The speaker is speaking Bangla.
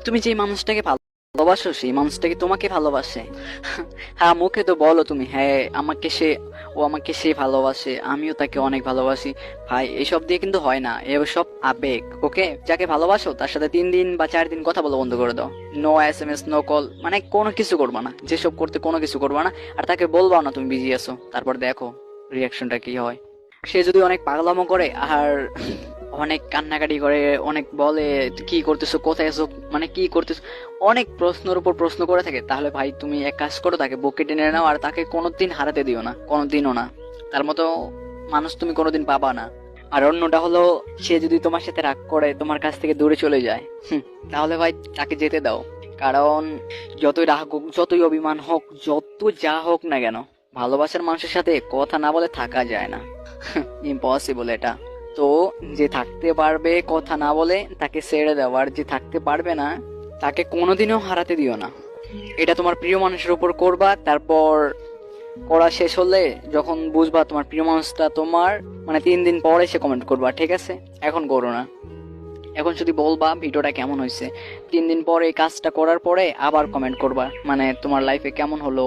তুমি যে মানুষটাকে ভালোবাসো সেই মানুষটাকে তোমাকে ভালোবাসে। হ্যাঁ, মুখে তো বলো তুমি, হ্যাঁ আমাকে সে ভালোবাসে, আমিও তাকে অনেক ভালোবাসি। ভাই এসব দিয়ে কিন্তু হয় না, এসব আবেগ। ওকে, যাকে ভালোবাসো তার সাথে 3 দিন বা 4 দিন কথা বলা বন্ধ করে দাও। নো SMS, নো কল, মানে কোনো কিছু করবা না, যেসব করতে কোনো কিছু করবা না। আর তাকে বলবাও না তুমি বিজি আছো, তারপর দেখো রিয়াকশনটা কি হয়। সে যদি অনেক পাগলামো করে আর অনেক কান্নাকাটি করে, অনেক বলে কি করতেছো, কোথায় আছো, মানে কি করতেছো, অনেক প্রশ্নের উপর প্রশ্ন করে থাকে, তাহলে ভাই তুমি এক কাজ করো, তাকে বুকে টেনে নাও আর তাকে কোনোদিন হারাতে দিও না, কোনোদিনও না। তার মতো মানুষ তুমি কোনোদিন পাবা না। আর অন্যটা হলো, সে যদি তোমার সাথে রাগ করে তোমার কাছ থেকে দূরে চলে যায়, তাহলে ভাই তাকে যেতে দাও। কারণ যতই রাগ হোক, যতই অভিমান হোক, যত যা হোক না কেন, ভালোবাসার মানুষের সাথে কথা না বলে থাকা যায় না। ইম্পসিবল এটা। তো যে থাকতে পারবে কথা না বলে তাকে ছেড়ে দাও, আর যে থাকতে পারবে না তাকে কোনোদিনও হারাতে দিও না। এটা তোমার প্রিয় মানুষের উপর করবা, তারপর করা শেষ হলে যখন বুঝবা তোমার প্রিয় মানুষটা তোমার, মানে 3 দিন পরে সে কমেন্ট করবা, ঠিক আছে? এখন করো না। এখন যদি বলবা ভিডিওটা কেমন হয়েছে, 3 দিন পরে এই কাজটা করার পরে আবার কমেন্ট করবা, মানে তোমার লাইফে কেমন হলো।